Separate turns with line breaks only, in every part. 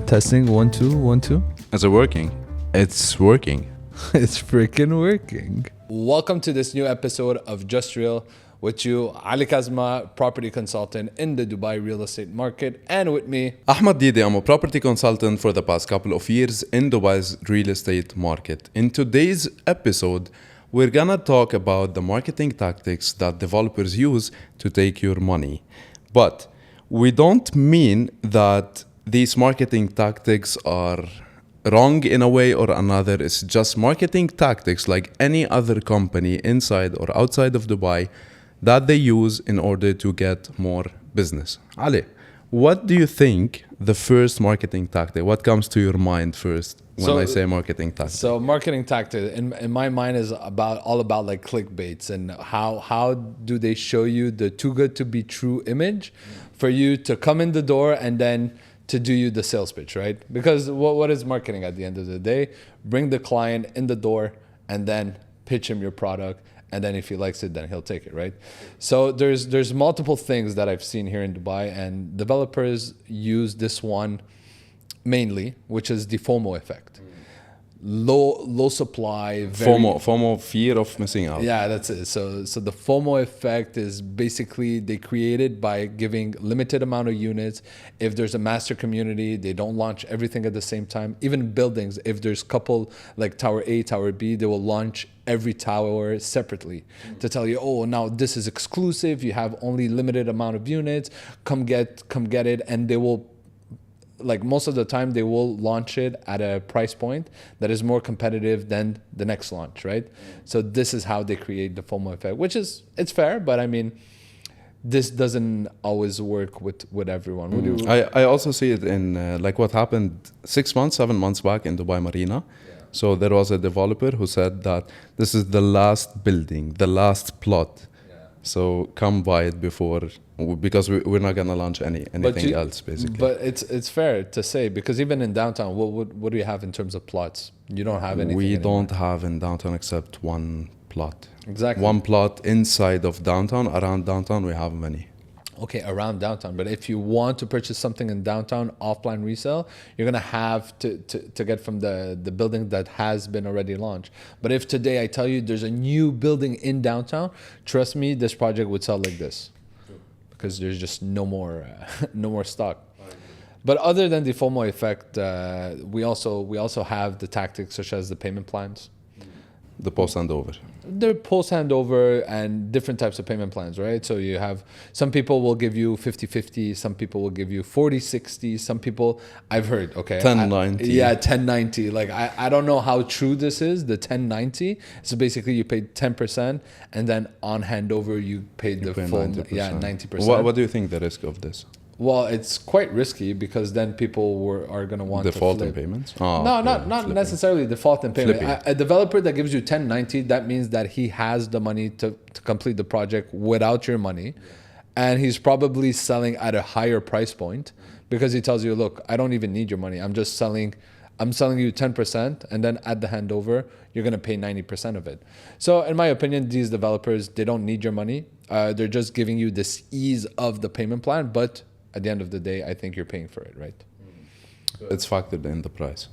Testing 1 2 1 2.
Is it working? It's working.
It's freaking working. Welcome to this new episode of JustReal with you, Ali Kazma, property consultant in the Dubai real estate market, and with me,
Ahmed Didi, I'm a property consultant for the past couple of years in Dubai's real estate market. In today's episode, we're gonna talk about the marketing tactics that developers use to take your money. But we don't mean that these marketing tactics are wrong in a way or another. It's just marketing tactics like any other company inside or outside of Dubai that they use in order to get more business. Ali, what do you think the first marketing tactic, what comes to your mind first when I say marketing tactic?
So marketing tactic in my mind is all about like clickbaits and how do they show you the too good to be true image for you to come in the door and then to do you the sales pitch, right? Because what is marketing at the end of the day? Bring the client in the door and then pitch him your product, and then if he likes it, then he'll take it, right? So there's multiple things that I've seen here in Dubai, and developers use this one mainly, which is the FOMO effect. Low supply,
FOMO, fear of missing out.
Yeah, that's it. So the FOMO effect is basically they create it by giving limited amount of units. If there's a master community, they don't launch everything at the same time. Even buildings, if there's couple like Tower A, Tower B, they will launch every tower separately to tell you, oh, now this is exclusive. You have only limited amount of units. Come get it, and they will. Like most of the time, they will launch it at a price point that is more competitive than the next launch, right? So this is how they create the FOMO effect, which is, it's fair, but I mean, this doesn't always work with everyone.
I also see it in like what happened 7 months back in Dubai Marina. Yeah. So there was a developer who said that this is the last building, the last plot. So come buy it before, because we're not gonna launch anything else basically.
But it's fair to say, because even in downtown, what do you have in terms of plots? You don't have anything.
We don't have in downtown except one plot.
Exactly.
One plot inside of downtown. Around downtown we have many.
Okay, around downtown. But if you want to purchase something in downtown, offline resale, you're going to have to get from the building that has been already launched. But if today I tell you there's a new building in downtown, trust me, this project would sell like this. Because there's just no more stock. But other than the FOMO effect, we also have the tactics such as the payment plans.
The post-handover.
They're post-handover and different types of payment plans, right? So you have, some people will give you 50-50, some people will give you 40-60, some people, I've heard, okay.
10-90.
Yeah, 10-90. Like, I don't know how true this is, the 10-90. So basically you paid 10% and then on handover you paid the full,
90%.
Yeah, 90%.
What do you think the risk of this?
Well, it's quite risky because then people are going to want
default
to flip.
in payments?
No, not necessarily default in payment. A developer that gives you 1090, that means that he has the money to complete the project without your money. And he's probably selling at a higher price point because he tells you, look, I don't even need your money. I'm selling you 10%, and then at the handover, you're going to pay 90% of it. So in my opinion, these developers, they don't need your money. They're just giving you this ease of the payment plan, but at the end of the day, I think you're paying for it, right?
It's factored in the price.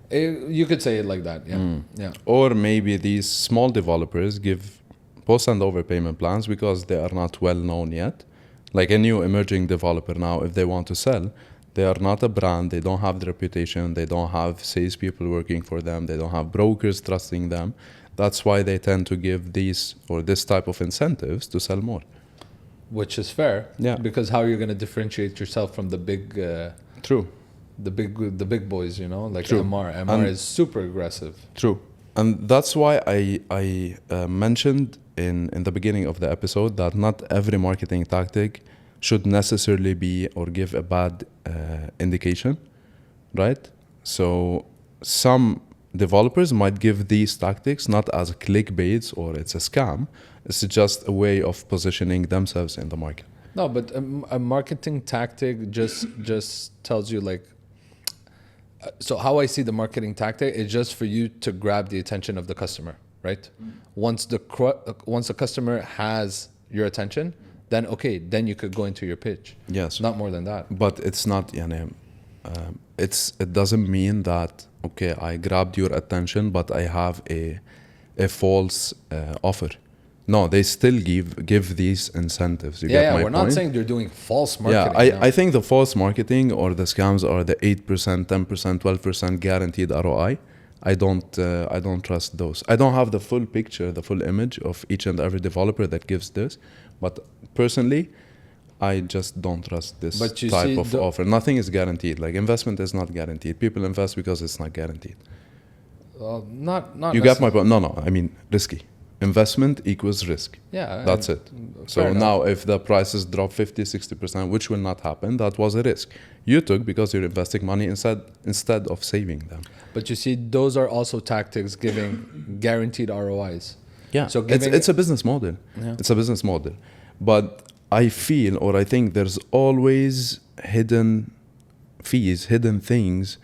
You could say it like that, yeah. Yeah.
Or maybe these small developers give post-handover payment plans because they are not well known yet. Like a new emerging developer now, if they want to sell, they are not a brand, they don't have the reputation, they don't have salespeople working for them, they don't have brokers trusting them. That's why they tend to give these or this type of incentives to sell more.
Which is fair,
yeah.
Because how are you going to differentiate yourself from the big,
True,
the big boys, you know, like
True.
Emaar is super aggressive.
True, and that's why I mentioned in the beginning of the episode that not every marketing tactic should necessarily be or give a bad indication, right? So some developers might give these tactics not as clickbaits or it's a scam. It's just a way of positioning themselves in the market.
No, but a marketing tactic just tells you like, so how I see the marketing tactic is just for you to grab the attention of the customer, right? Once the customer has your attention, then okay, then you could go into your pitch.
Yes.
Not more than that.
But it's not, it doesn't mean that, okay, I grabbed your attention, but I have a false offer. No, they still give these incentives. You get my
we're
point?
not saying they're doing false
Yeah,
marketing.
I think the false marketing or the scams are the 8%, 10%, 12% guaranteed ROI. I don't trust those. I don't have the full picture, the full image of each and every developer that gives this, but personally, I just don't trust this
But you
type
see,
of offer. Nothing is guaranteed. Like investment is not guaranteed. People invest because it's not guaranteed.
Not.
You get my point? No, I mean risky. Investment equals risk.
Yeah,
That's it. So now if the prices drop 50, 60%, which will not happen, that was a risk you took because you're investing money instead of saving them.
But you see, those are also tactics giving guaranteed ROIs.
Yeah,
So
it's a business model.
Yeah.
It's a business model. But I feel, or I think there's always hidden fees, hidden things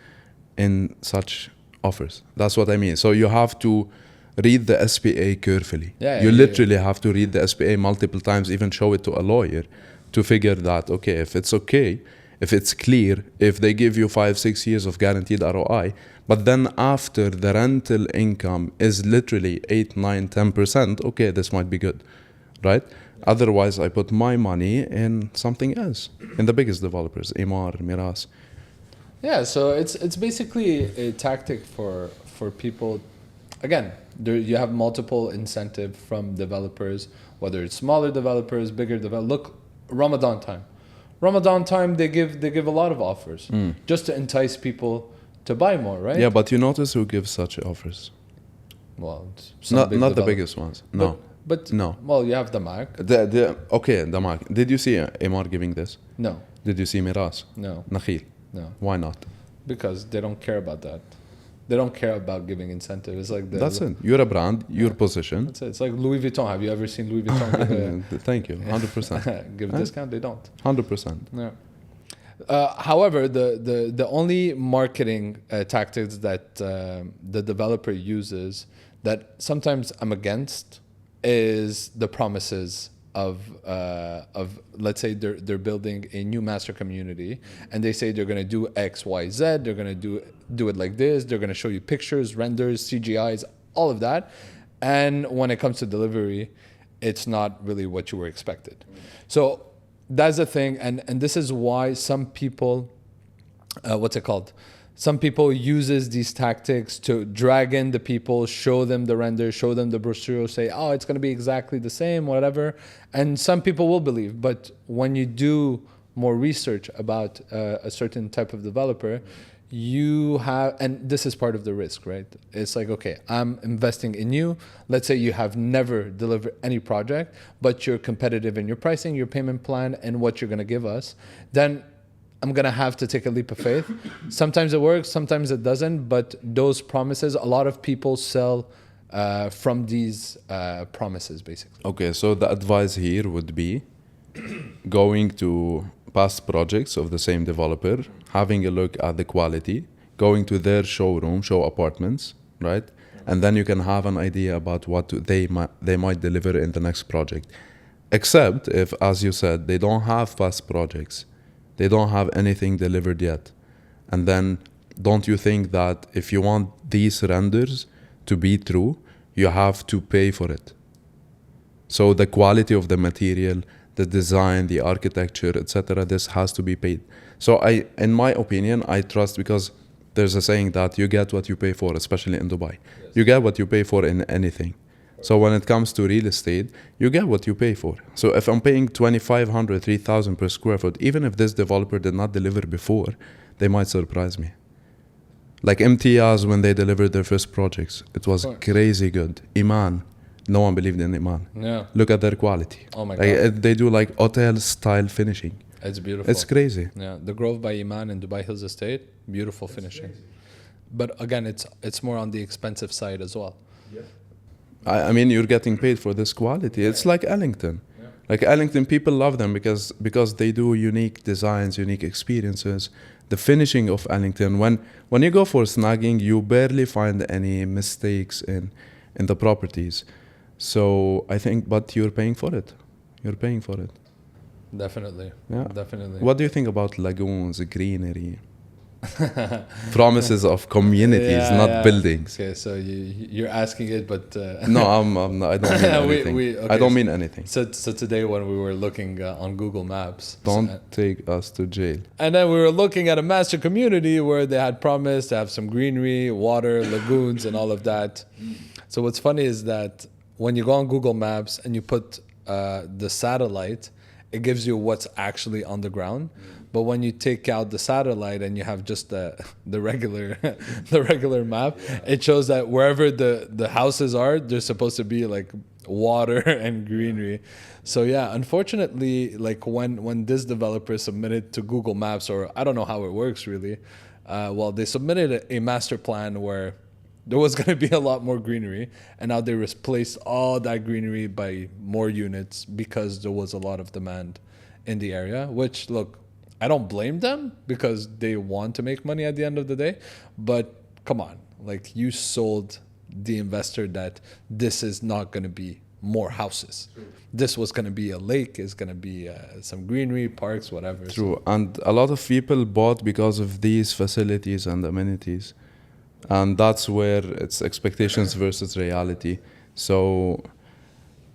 in such offers. That's what I mean. So you have to read the SPA carefully. You literally have to read the SPA multiple times, even show it to a lawyer to figure that, if it's clear, if they give you 5-6 years of guaranteed ROI, but then after the rental income is literally 8, 9, 10%, okay, this might be good, right? Otherwise, I put my money in something else, in the biggest developers, Emaar, Meraas.
Yeah, so it's basically a tactic for people. Again, you have multiple incentive from developers, whether it's smaller developers, bigger developers. Look, Ramadan time, they give a lot of offers just to entice people to buy more, right?
Yeah, but you notice who gives such offers?
Well,
Not the biggest ones. No.
But
no.
Well, you have the Mac.
The Mac. Did you see Emaar giving this?
No.
Did you see Meraas?
No.
Nakhil?
No.
Why not?
Because they don't care about that. They don't care about giving incentive. It's like
that's it. You're a brand. Your position.
That's it. It's like Louis Vuitton. Have you ever seen Louis Vuitton give
Thank you. 100%.
give a discount? They don't.
100%.
Yeah. However, the only marketing tactics that the developer uses that sometimes I'm against is the promises of let's say they're building a new master community and they say they're going to do X, Y, Z. They're going to do it like this. They're going to show you pictures, renders, CGIs, all of that. And when it comes to delivery, it's not really what you were expected. So that's the thing. And this is why some people, some people uses these tactics to drag in the people, show them the render, show them the brochure, say, oh, it's going to be exactly the same, whatever. And some people will believe. But when you do more research about a certain type of developer, you have, and this is part of the risk, right? It's like, okay, I'm investing in you. Let's say you have never delivered any project, but you're competitive in your pricing, your payment plan, and what you're going to give us. Then I'm going to have to take a leap of faith. Sometimes it works, sometimes it doesn't, but those promises, a lot of people sell from these promises, basically.
Okay, so the advice here would be going to past projects of the same developer, having a look at the quality, going to their showroom, show apartments, right? And then you can have an idea about what they might deliver in the next project. Except if, as you said, they don't have past projects. They don't have anything delivered yet. And then don't you think that if you want these renders to be true, you have to pay for it? So the quality of the material, the design, the architecture, etc., this has to be paid. So in my opinion, I trust, because there's a saying that you get what you pay for, especially in Dubai. Yes. You get what you pay for in anything. So when it comes to real estate, you get what you pay for. So if I'm paying 2,500, 3,000 per square foot, even if this developer did not deliver before, they might surprise me. Like Imtiaz, when they delivered their first projects, it was crazy good. Iman, no one believed in Iman.
Yeah.
Look at their quality.
Oh my God.
They do like hotel style finishing.
It's beautiful.
It's crazy.
Yeah, the Grove by Iman in Dubai Hills Estate, beautiful finishing. Crazy. But again, it's more on the expensive side as well. Yeah.
I mean, you're getting paid for this quality. It's like Ellington. Yeah. Like Ellington, people love them because they do unique designs, unique experiences. The finishing of Ellington, when you go for snagging, you barely find any mistakes in the properties. So I think, but you're paying for it. You're paying for it.
Definitely.
Yeah.
Definitely.
What do you think about lagoons, greenery? Promises of communities, not buildings.
Okay, so you're asking it, but
No, I'm not, I don't mean anything.
Okay,
I don't mean anything.
So today when we were looking on Google Maps,
Don't take us to jail.
and then we were looking at a master community where they had promised to have some greenery, water, lagoons, and all of that. So what's funny is that when you go on Google Maps and you put the satellite, it gives you what's actually on the ground. But when you take out the satellite and you have just the regular the regular map, it shows that wherever the houses are, there's supposed to be like water and greenery. So yeah, unfortunately, like when this developer submitted to Google Maps, or I don't know how it works really, well, they submitted a master plan where there was going to be a lot more greenery, and now they replaced all that greenery by more units because there was a lot of demand in the area, which, look, I don't blame them because they want to make money at the end of the day, but come on, like, you sold the investor that this is not going to be more houses. This was going to be a lake, is going to be some greenery, parks, whatever.
True, and a lot of people bought because of these facilities and amenities. And that's where it's expectations versus reality. So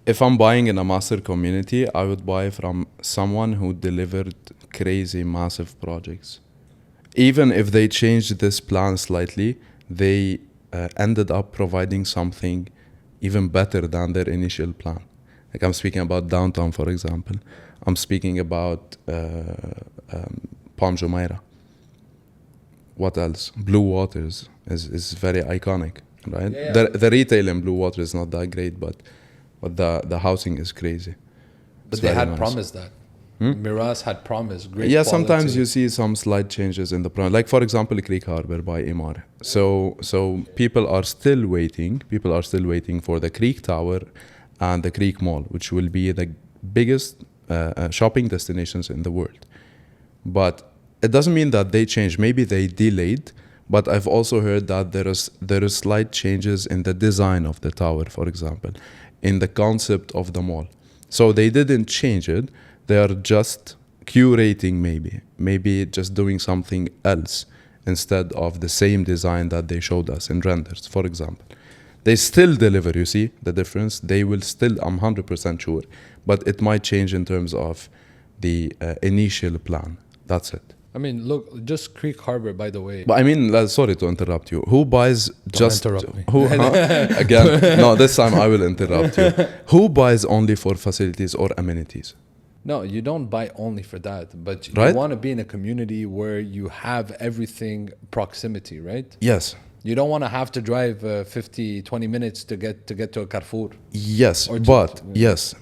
if I'm buying in a master community, I would buy from someone who delivered crazy, massive projects. Even if they changed this plan slightly, they ended up providing something even better than their initial plan. Like, I'm speaking about downtown, for example. I'm speaking about Palm Jumeirah. What else? Blue Waters is very iconic, right?
Yeah.
The retail in Blue Water is not that great, but the housing is crazy.
But
It's
they
very
had
nice.
promised that. Meraas had promised great
Yeah,
quality.
sometimes you see some slight changes in the plan. Like, for example, Creek Harbor by Emaar. So people are still waiting. People are still waiting for the Creek Tower and the Creek Mall, which will be the biggest shopping destinations in the world. But it doesn't mean that they changed. Maybe they delayed. But I've also heard that there is slight changes in the design of the tower, for example, in the concept of the mall. So they didn't change it. They are just curating, maybe just doing something else instead of the same design that they showed us in renders, for example. They still deliver, you see the difference? They will still, I'm 100% sure, but it might change in terms of the initial plan. That's it.
I mean, look, just Creek Harbor, by the way.
But I mean, sorry to interrupt you. Who buys just...
interrupt me.
Who, Again, no, this time I will interrupt you. Who buys only for facilities or amenities?
No, you don't buy only for that, but
Right?
you want to be in a community where you have everything proximity, right?
Yes.
You don't want to have to drive 20 minutes to get to a Carrefour.
Yes,
Or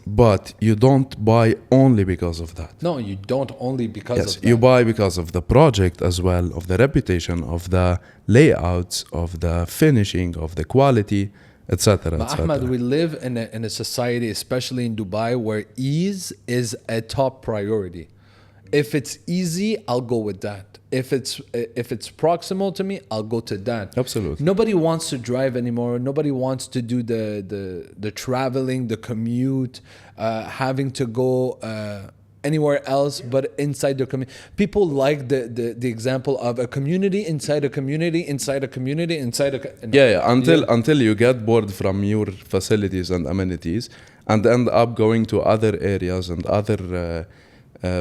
but you don't buy only because of that.
No, you don't only because
Yes,
of that.
you buy because of the project as well, of the reputation, of the layouts, of the finishing, of the quality, etc.
But Ahmed, we live in a society, especially in Dubai, where ease is a top priority. If it's easy, I'll go with that. If it's proximal to me, I'll go to that.
Absolutely.
Nobody wants to drive anymore. Nobody wants to do the traveling, the commute, having to go anywhere else but inside the community. People like the example of a community inside a community inside a community inside a.
Until you get bored from your facilities and amenities and end up going to other areas and other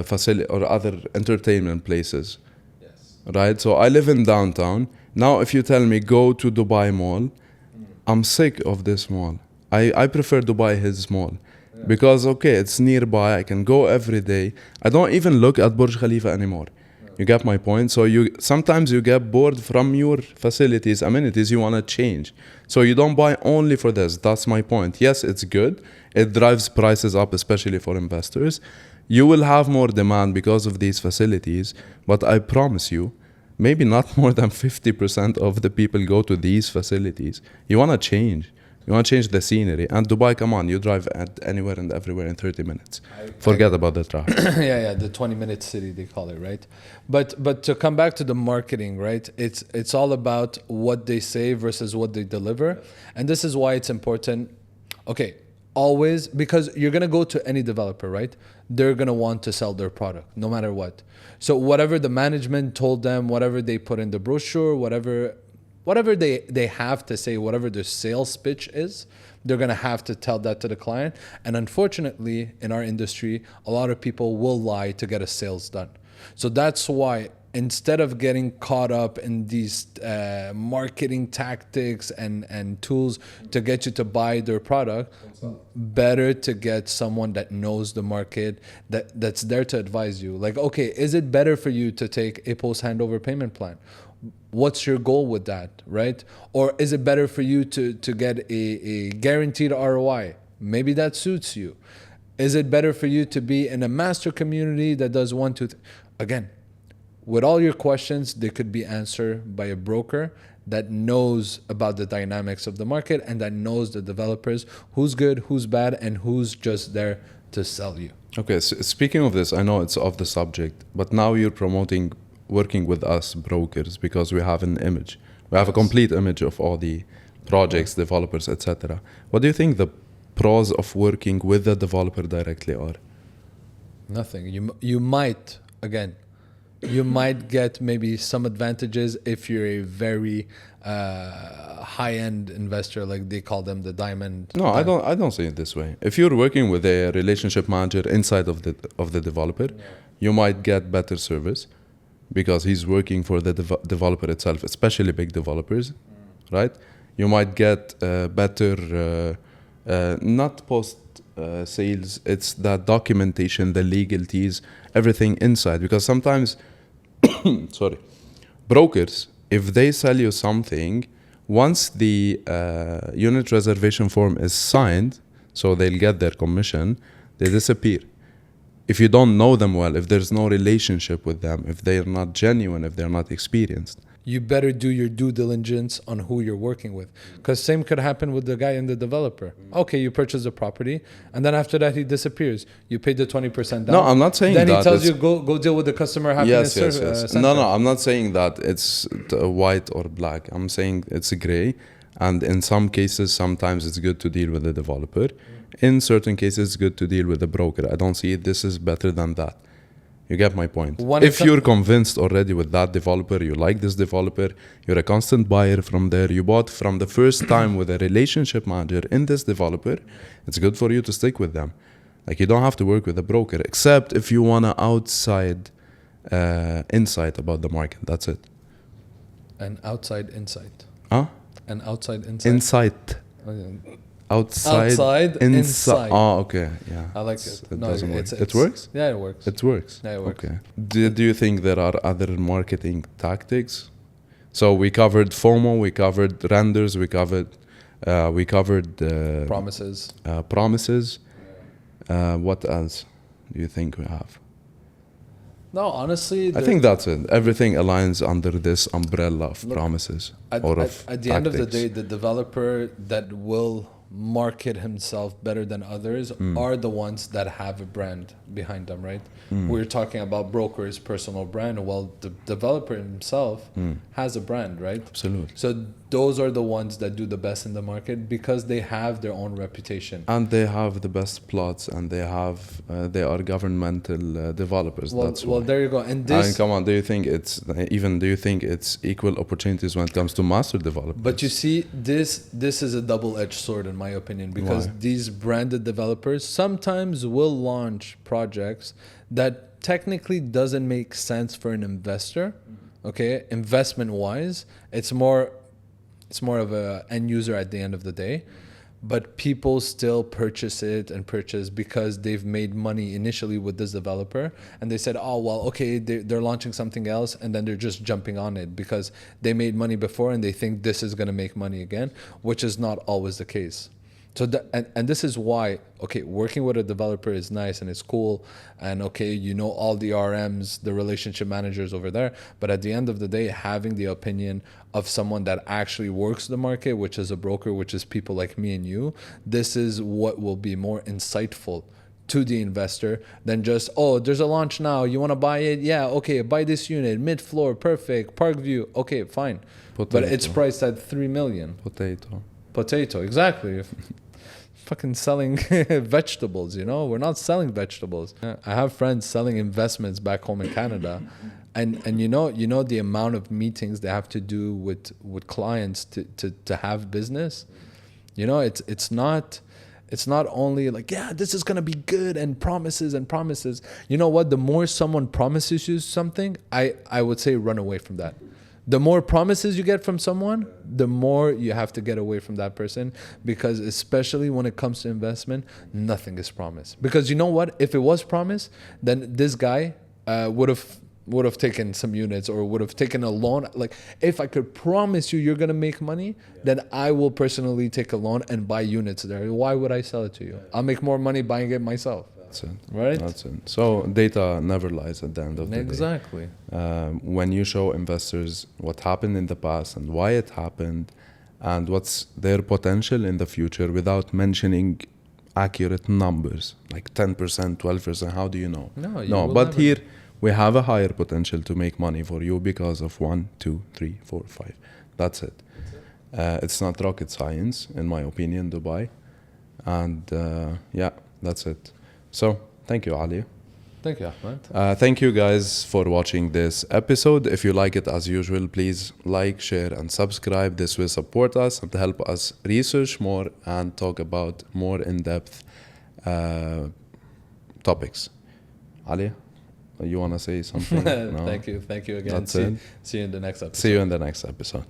facility or other entertainment places.
Yes.
Right? So I live in downtown. Now if you tell me go to Dubai Mall, I'm sick of this mall. I prefer Dubai Hills Mall. Yeah. Because okay, it's nearby, I can go every day. I don't even look at Burj Khalifa anymore. Yeah. You get my point? So sometimes you get bored from your facilities, amenities, you want to change. So you don't buy only for this. That's my point. Yes, it's good. It drives prices up, especially for investors. You will have more demand because of these facilities, but I promise you, maybe not more than 50% of the people go to these facilities. You want to change. You want to change the scenery. And Dubai, come on, you drive anywhere and everywhere in 30 minutes. Forget about the traffic.
yeah, the 20-minute city, they call it, right? But to come back to the marketing, right? It's all about what they say versus what they deliver. And this is why it's important. Okay, always, because you're going to go to any developer, right? They're going to want to sell their product no matter what. So whatever the management told them, whatever they put in the brochure, whatever they have to say, whatever their sales pitch is, they're going to have to tell that to the client. And unfortunately, in our industry, a lot of people will lie to get a sales done. So that's why instead of getting caught up in these marketing tactics and tools to get you to buy their product, better to get someone that knows the market, that's there to advise you. Like, okay, is it better for you to take a post-handover payment plan? What's your goal with that, right? Or is it better for you to get a guaranteed ROI? Maybe that suits you. Is it better for you to be in a master community that does one, two, again, with all your questions, they could be answered by a broker that knows about the dynamics of the market and that knows the developers, who's good, who's bad, and who's just there to sell you.
Okay, so speaking of this, I know it's off the subject, but now you're promoting working with us brokers because we have an image. We have a complete image of all the projects, developers, etc. What do you think the pros of working with the developer directly are?
Nothing. You might, again, you might get maybe some advantages if you're a very high-end investor, like they call them the diamond.
No, I don't see it this way. If you're working with a relationship manager inside of the developer, you might get better service because he's working for the developer itself, especially big developers, right? You might get better, not post sales, it's that documentation, the legalities, everything inside. Because sometimes, brokers, if they sell you something, once the unit reservation form is signed, so they'll get their commission, they disappear. If you don't know them well, if there's no relationship with them, if they're not genuine, if they're not experienced,
you better do your due diligence on who you're working with. Because same could happen with the guy and the developer. Okay, you purchase the property, and then after that he disappears. You pay the 20% down.
No, I'm not saying
then
that.
Then he tells you, go deal with the customer happiness.
Yes. No, I'm not saying that it's white or black. I'm saying it's a gray. And in some cases, sometimes it's good to deal with the developer. In certain cases, it's good to deal with the broker. I don't see this is better than that. You get my point. If you're convinced already with that developer, you like this developer, you're a constant buyer from there, you bought from the first time with a relationship manager in this developer, it's good for you to stick with them. Like, you don't have to work with a broker, except if you want an outside insight about the market. That's it.
An outside insight.
Huh?
An outside insight.
Insight. Outside insight. Oh, okay. Yeah.
I like it.
It doesn't work.
It
works?
Yeah, it works.
It works?
Yeah, it works.
Okay. Do you think there are other marketing tactics? So we covered FOMO, we covered renders, we covered
promises.
Promises. What else do you think we have?
No, honestly,
I think that's it. Everything aligns under this umbrella of promises
at the end of the day, the developer that will market himself better than others are the ones that have a brand behind them, right? We're talking about brokers' personal brand. Well, the developer himself has a brand, right?
Absolutely.
So those are the ones that do the best in the market because they have their own reputation.
And they have the best plots, and they are governmental developers.
Well, there you go. And this,
I mean, come on, do you think it's equal opportunities when it comes to master developers?
But you see, this is a double-edged sword in my opinion, because these branded developers sometimes will launch projects that technically doesn't make sense for an investor. Okay, investment-wise, it's more of a end user at the end of the day, but people still purchase because they've made money initially with this developer, and they said, oh well, okay, they're launching something else, and then they're just jumping on it because they made money before and they think this is going to make money again, which is not always the case. So and this is why, okay, working with a developer is nice and it's cool, and okay, you know all the RMs, the relationship managers over there, but at the end of the day, having the opinion of someone that actually works the market, which is a broker, which is people like me and you, this is what will be more insightful to the investor than just, oh, there's a launch now, you want to buy it? Yeah, okay, buy this unit, mid-floor, perfect, park view, okay, fine. But it's priced at $3 million.
Potato,
Exactly. fucking selling vegetables, you know? We're not selling vegetables. I have friends selling investments back home in Canada. And you know the amount of meetings they have to do with clients to have business. You know, it's not only like, yeah, this is gonna be good and promises and promises. You know what? The more someone promises you something, I would say run away from that. The more promises you get from someone, the more you have to get away from that person, because especially when it comes to investment, nothing is promised. Because you know what? If it was promised, then this guy would have taken some units or would have taken a loan. Like, if I could promise you you're gonna make money, then I will personally take a loan and buy units there. Why would I sell it to you? I'll make more money buying it myself.
That's it.
Right?
That's it. So data never lies at the end of the day.
Exactly.
When you show investors what happened in the past and why it happened and what's their potential in the future without mentioning accurate numbers, like 10%, 12%, how do you know?
No,
but here we have a higher potential to make money for you because of 1, 2, 3, 4, 5. That's it. It's not rocket science, in my opinion, Dubai. And yeah, that's it. So, thank you, Ali.
Thank you, Ahmed.
Thank you guys for watching this episode. If you like it, as usual, please like, share, and subscribe. This will support us and help us research more and talk about more in-depth topics. Ali, you want to say something? No?
Thank you again.
That's it.
See you in the next episode.
See you in the next episode.